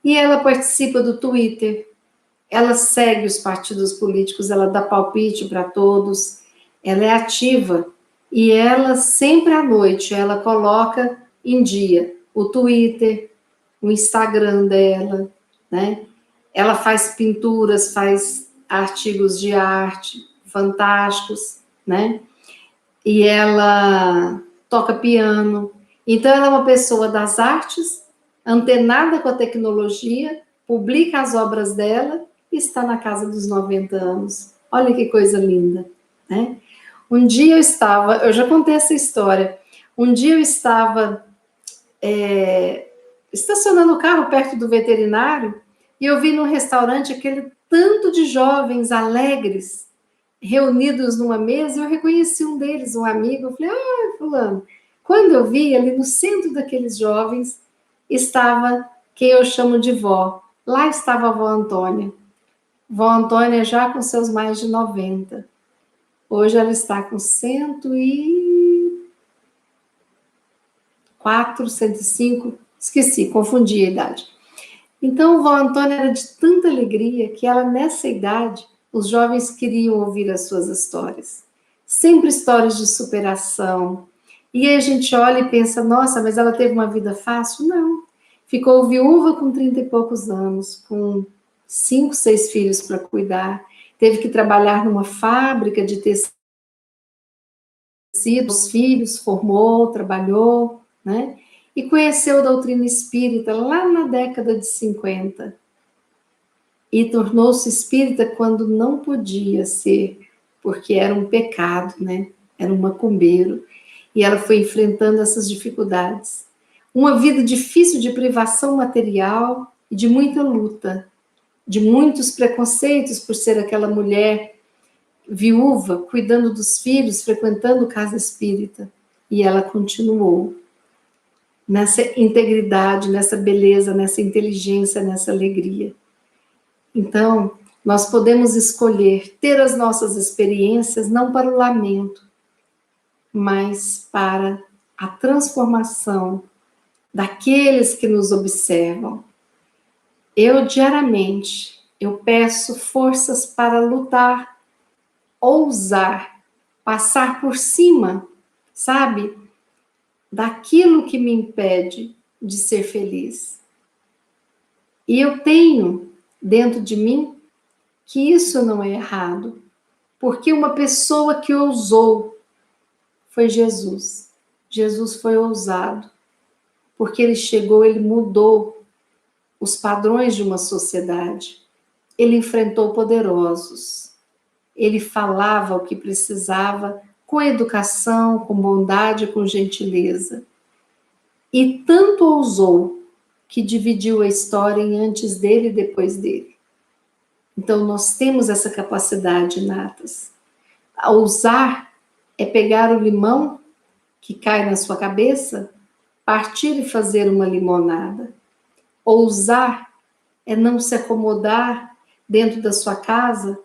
e ela participa do Twitter, ela segue os partidos políticos, ela dá palpite para todos, ela é ativa, e ela sempre à noite, ela coloca em dia o Twitter, o Instagram dela, né? Ela faz pinturas, faz artigos de arte fantásticos, né? E ela toca piano. Então, ela é uma pessoa das artes, antenada com a tecnologia, publica as obras dela e está na casa dos 90 anos. Olha que coisa linda, né? Um dia eu já contei essa história, um dia eu estava estacionando o carro perto do veterinário e eu vi no restaurante aquele tanto de jovens alegres reunidos numa mesa e eu reconheci um deles, um amigo. Eu falei, fulano. Quando eu vi, ali no centro daqueles jovens estava quem eu chamo de vó. Lá estava a vó Antônia. Vó Antônia já com seus mais de 90. Hoje ela está com 104, 105, esqueci, confundi a idade. Então, vó Antônia era de tanta alegria que ela, nessa idade, os jovens queriam ouvir as suas histórias. Sempre histórias de superação. E aí a gente olha e pensa, nossa, mas ela teve uma vida fácil? Não. Ficou viúva com 30 e poucos anos, com 5, 6 filhos para cuidar. Teve que trabalhar numa fábrica de os filhos, formou, trabalhou, né? E conheceu a doutrina espírita lá na década de 50. E tornou-se espírita quando não podia ser, porque era um pecado, né? Era um macumbeiro. E ela foi enfrentando essas dificuldades. Uma vida difícil de privação material e de muita luta, de muitos preconceitos por ser aquela mulher viúva, cuidando dos filhos, frequentando casa espírita. E ela continuou nessa integridade, nessa beleza, nessa inteligência, nessa alegria. Então, nós podemos escolher ter as nossas experiências não para o lamento, mas para a transformação daqueles que nos observam. Eu diariamente, eu peço forças para lutar, ousar, passar por cima, sabe, daquilo que me impede de ser feliz. E eu tenho dentro de mim que isso não é errado, porque uma pessoa que ousou foi Jesus. Jesus foi ousado, porque ele chegou, ele mudou os padrões de uma sociedade. Ele enfrentou poderosos. Ele falava o que precisava com educação, com bondade, com gentileza. E tanto ousou que dividiu a história em antes dele e depois dele. Então, nós temos essa capacidade inatas. Ousar é pegar o limão que cai na sua cabeça, partir e fazer uma limonada. Ousar é não se acomodar dentro da sua casa,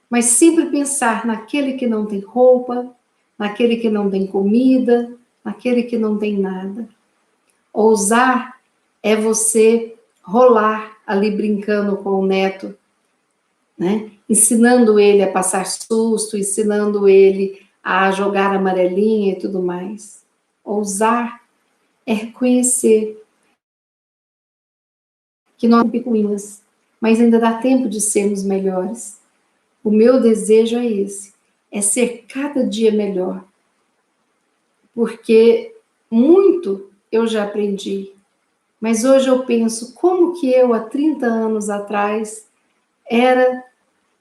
mas sempre pensar naquele que não tem roupa, naquele que não tem comida, naquele que não tem nada. Ousar é você rolar ali brincando com o neto, né? Ensinando ele a passar susto, ensinando ele a jogar amarelinha e tudo mais. Ousar é reconhecer que nós somos picuinhas, mas ainda dá tempo de sermos melhores. O meu desejo é esse, é ser cada dia melhor. Porque muito eu já aprendi, mas hoje eu penso como que eu, há 30 anos atrás, era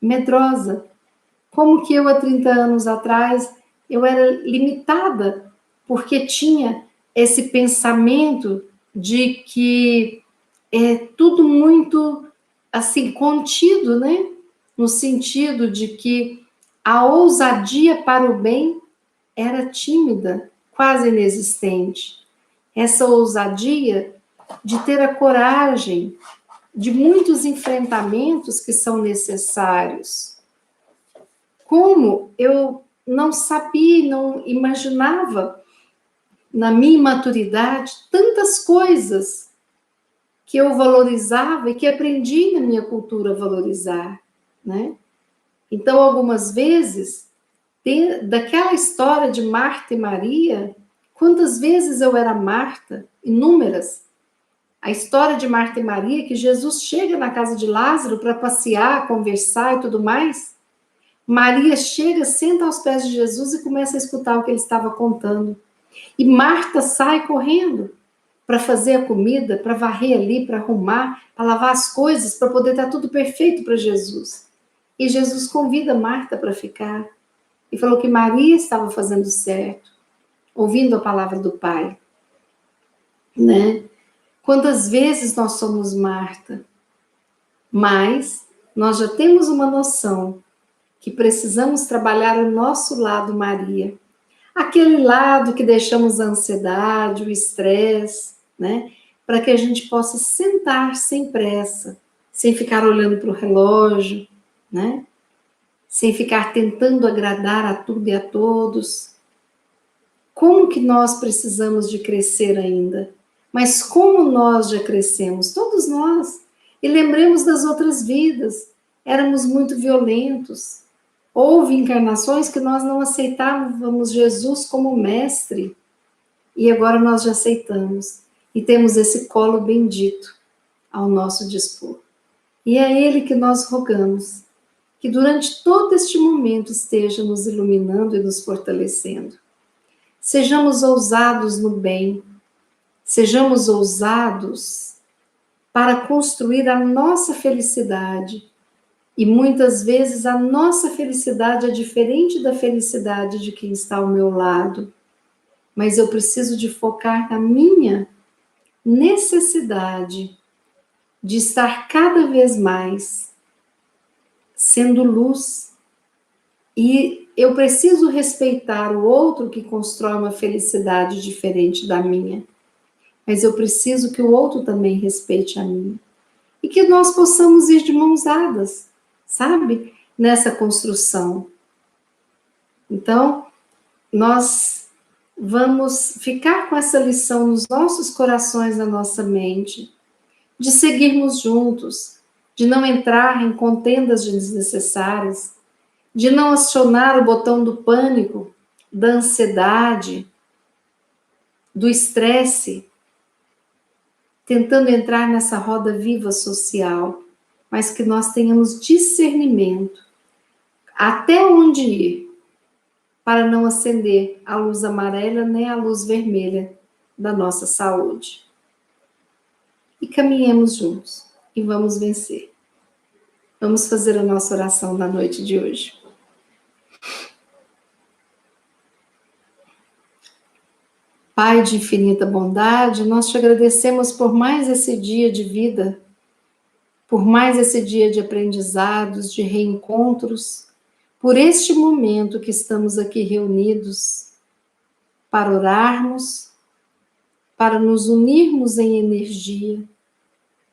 medrosa. Como que eu, há 30 anos atrás, eu era limitada, porque tinha esse pensamento de que é tudo muito, assim, contido, né? No sentido de que a ousadia para o bem era tímida, quase inexistente. Essa ousadia de ter a coragem de muitos enfrentamentos que são necessários. Como eu não sabia, não imaginava, na minha imaturidade, tantas coisas que eu valorizava e que aprendi na minha cultura a valorizar, né? Então, algumas vezes, daquela história de Marta e Maria, quantas vezes eu era Marta? Inúmeras. A história de Marta e Maria, que Jesus chega na casa de Lázaro para passear, conversar e tudo mais. Maria chega, senta aos pés de Jesus e começa a escutar o que ele estava contando. E Marta sai correndo para fazer a comida, para varrer ali, para arrumar, para lavar as coisas, para poder dar tudo perfeito para Jesus. E Jesus convida Marta para ficar. E falou que Maria estava fazendo certo, ouvindo a palavra do Pai. Né? Quantas vezes nós somos Marta? Mas nós já temos uma noção que precisamos trabalhar o nosso lado Maria. Aquele lado que deixamos a ansiedade, o estresse, né? Para que a gente possa sentar sem pressa, sem ficar olhando para o relógio, né? Sem ficar tentando agradar a tudo e a todos. Como que nós precisamos de crescer ainda? Mas como nós já crescemos, todos nós. E lembremos das outras vidas. Éramos muito violentos. Houve encarnações que nós não aceitávamos Jesus como mestre. E agora nós já aceitamos. E temos esse colo bendito ao nosso dispor. E é Ele que nós rogamos, que durante todo este momento esteja nos iluminando e nos fortalecendo. Sejamos ousados no bem, sejamos ousados para construir a nossa felicidade. E muitas vezes a nossa felicidade é diferente da felicidade de quem está ao meu lado. Mas eu preciso de focar na minha necessidade de estar cada vez mais sendo luz. E eu preciso respeitar o outro que constrói uma felicidade diferente da minha. Mas eu preciso que o outro também respeite a minha. E que nós possamos ir de mãos dadas, sabe? Nessa construção. Então, nós vamos ficar com essa lição nos nossos corações, na nossa mente, de seguirmos juntos, de não entrar em contendas desnecessárias, de não acionar o botão do pânico, da ansiedade, do estresse, tentando entrar nessa roda viva social, mas que nós tenhamos discernimento até onde ir, para não acender a luz amarela nem a luz vermelha da nossa saúde. E caminhemos juntos e vamos vencer. Vamos fazer a nossa oração da noite de hoje. Pai de infinita bondade, nós te agradecemos por mais esse dia de vida, por mais esse dia de aprendizados, de reencontros, por este momento que estamos aqui reunidos para orarmos, para nos unirmos em energia,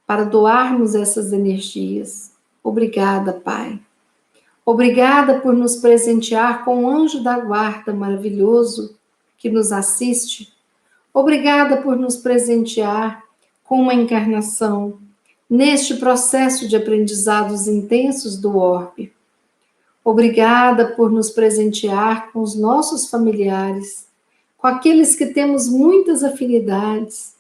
para doarmos essas energias. Obrigada, Pai. Obrigada por nos presentear com o anjo da guarda maravilhoso que nos assiste. Obrigada por nos presentear com uma encarnação neste processo de aprendizados intensos do orbe. Obrigada por nos presentear com os nossos familiares, com aqueles que temos muitas afinidades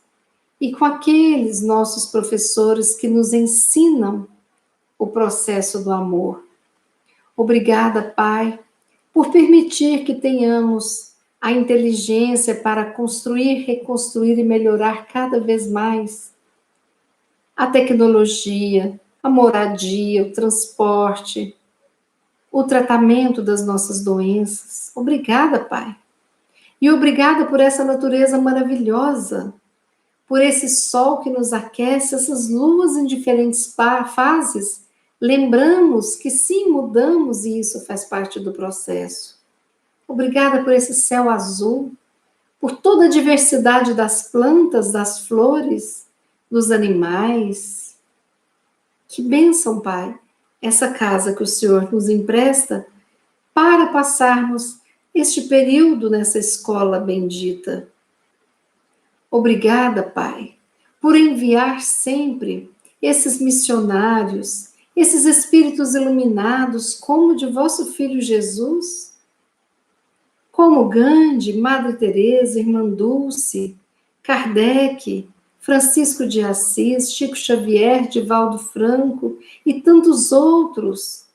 e com aqueles nossos professores que nos ensinam o processo do amor. Obrigada, Pai, por permitir que tenhamos a inteligência para construir, reconstruir e melhorar cada vez mais a tecnologia, a moradia, o transporte, o tratamento das nossas doenças. Obrigada, Pai. E obrigada por essa natureza maravilhosa, por esse sol que nos aquece, essas luas em diferentes fases. Lembramos que sim, mudamos e isso faz parte do processo. Obrigada por esse céu azul, por toda a diversidade das plantas, das flores, dos animais. Que bênção, Pai, essa casa que o Senhor nos empresta para passarmos este período nessa escola bendita. Obrigada, Pai, por enviar sempre esses missionários, esses espíritos iluminados, como o de vosso Filho Jesus, como Gandhi, Madre Teresa, Irmã Dulce, Kardec, Francisco de Assis, Chico Xavier, Divaldo Franco e tantos outros,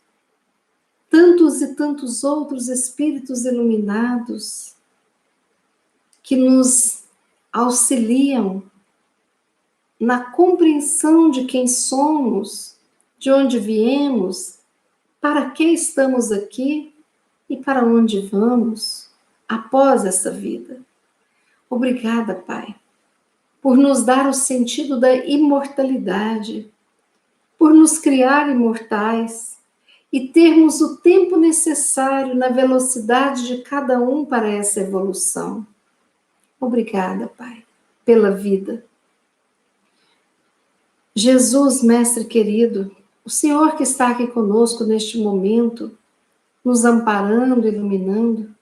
tantos e tantos outros espíritos iluminados que nos auxiliam na compreensão de quem somos, de onde viemos, para que estamos aqui e para onde vamos após essa vida. Obrigada, Pai, por nos dar o sentido da imortalidade, por nos criar imortais e termos o tempo necessário na velocidade de cada um para essa evolução. Obrigada, Pai, pela vida. Jesus, Mestre querido, o Senhor que está aqui conosco neste momento, nos amparando, iluminando,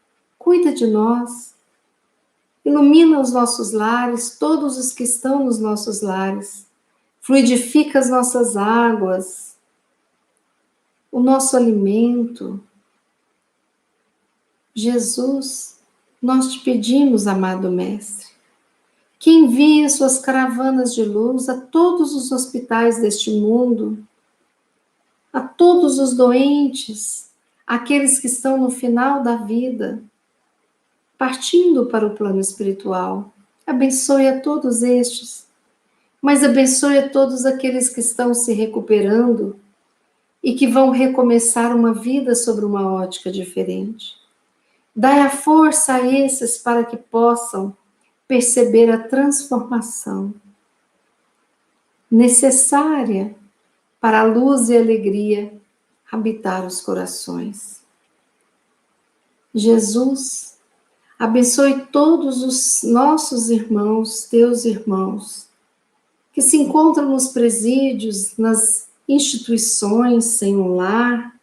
cuida de nós, ilumina os nossos lares, todos os que estão nos nossos lares, fluidifica as nossas águas, o nosso alimento. Jesus, nós te pedimos, amado Mestre, que envie suas caravanas de luz a todos os hospitais deste mundo, a todos os doentes, aqueles que estão no final da vida, partindo para o plano espiritual. Abençoe a todos estes, mas abençoe a todos aqueles que estão se recuperando e que vão recomeçar uma vida sobre uma ótica diferente. Dai a força a esses para que possam perceber a transformação necessária para a luz e a alegria habitar os corações. Jesus, abençoe todos os nossos irmãos, teus irmãos, que se encontram nos presídios, nas instituições sem um lar,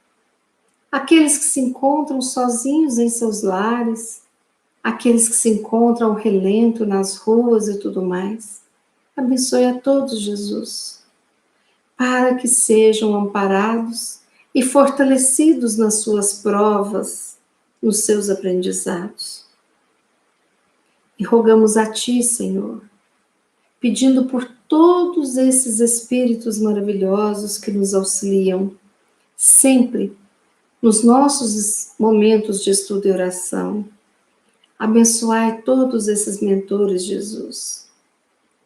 aqueles que se encontram sozinhos em seus lares, aqueles que se encontram ao relento nas ruas e tudo mais. Abençoe a todos, Jesus, para que sejam amparados e fortalecidos nas suas provas, nos seus aprendizados. E rogamos a Ti, Senhor, pedindo por todos esses espíritos maravilhosos que nos auxiliam, sempre nos nossos momentos de estudo e oração. Abençoai todos esses mentores, Jesus.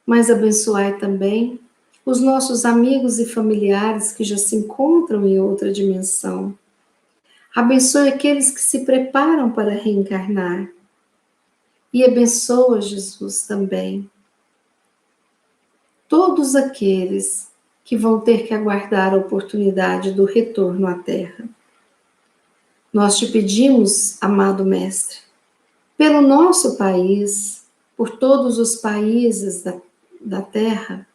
Mas abençoai também os nossos amigos e familiares que já se encontram em outra dimensão. Abençoe aqueles que se preparam para reencarnar. E abençoa, Jesus, também todos aqueles que vão ter que aguardar a oportunidade do retorno à Terra. Nós te pedimos, amado Mestre, pelo nosso país, por todos os países da Terra,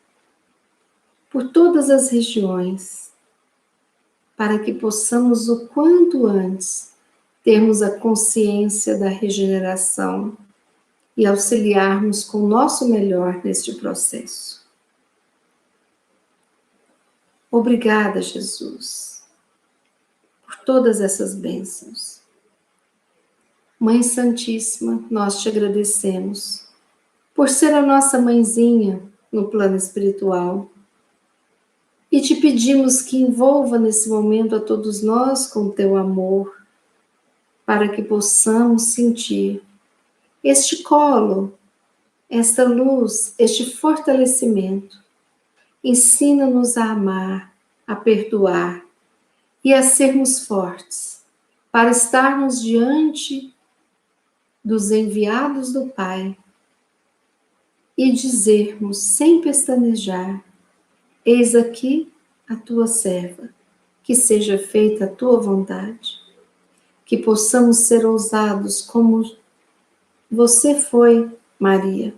por todas as regiões, para que possamos o quanto antes termos a consciência da regeneração e auxiliarmos com o nosso melhor neste processo. Obrigada, Jesus, por todas essas bênçãos. Mãe Santíssima, nós te agradecemos por ser a nossa mãezinha no plano espiritual e te pedimos que envolva nesse momento a todos nós com teu amor, para que possamos sentir este colo, esta luz, este fortalecimento. Ensina-nos a amar, a perdoar e a sermos fortes, para estarmos diante dos enviados do Pai e dizermos sem pestanejar: eis aqui a tua serva, que seja feita a tua vontade. Que possamos ser ousados como você foi, Maria,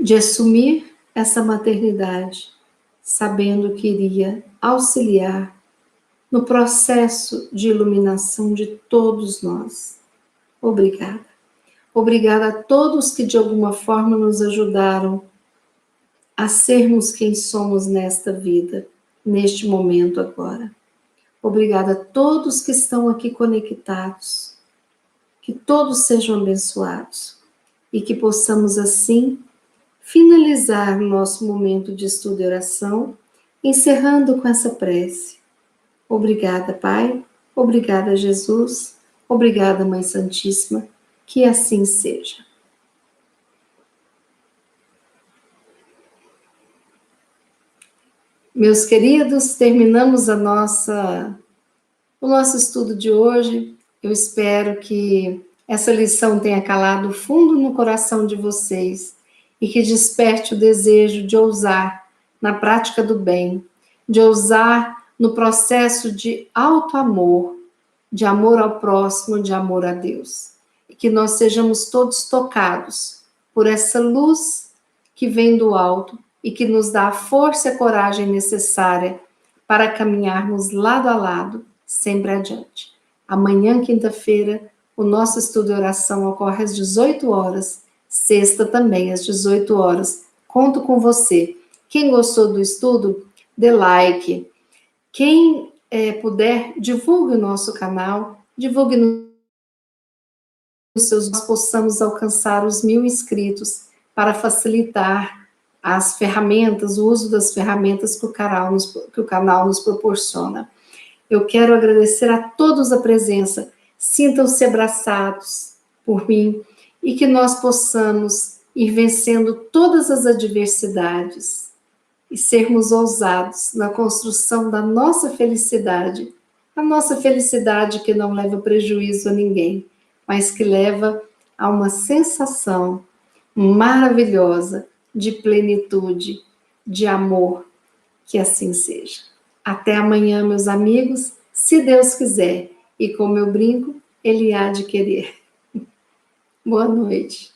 de assumir essa maternidade, sabendo que iria auxiliar no processo de iluminação de todos nós. Obrigada. Obrigada a todos que de alguma forma nos ajudaram a sermos quem somos nesta vida, neste momento agora. Obrigada a todos que estão aqui conectados. Que todos sejam abençoados e que possamos assim finalizar nosso momento de estudo e oração, encerrando com essa prece. Obrigada, Pai. Obrigada, Jesus. Obrigada, Mãe Santíssima. Que assim seja. Meus queridos, terminamos o nosso estudo de hoje. Eu espero que essa lição tenha calado fundo no coração de vocês e que desperte o desejo de ousar na prática do bem, de ousar no processo de auto-amor, de amor ao próximo, de amor a Deus. E que nós sejamos todos tocados por essa luz que vem do alto e que nos dá a força e a coragem necessária para caminharmos lado a lado, sempre adiante. Amanhã, quinta-feira, o nosso estudo e oração ocorre às 18 horas, sexta também às 18 horas. Conto com você. Quem gostou do estudo, dê like. Quem puder, divulgue o nosso canal, divulgue nos seus, nós possamos alcançar os 1000 inscritos para facilitar as ferramentas, o uso das ferramentas que o canal nos proporciona. Eu quero agradecer a todos a presença. Sintam-se abraçados. por mim, e que nós possamos ir vencendo todas as adversidades e sermos ousados na construção da nossa felicidade, a nossa felicidade que não leva prejuízo a ninguém, mas que leva a uma sensação maravilhosa de plenitude, de amor, que assim seja. Até amanhã, meus amigos, se Deus quiser, e como eu brinco, Ele há de querer. Boa noite.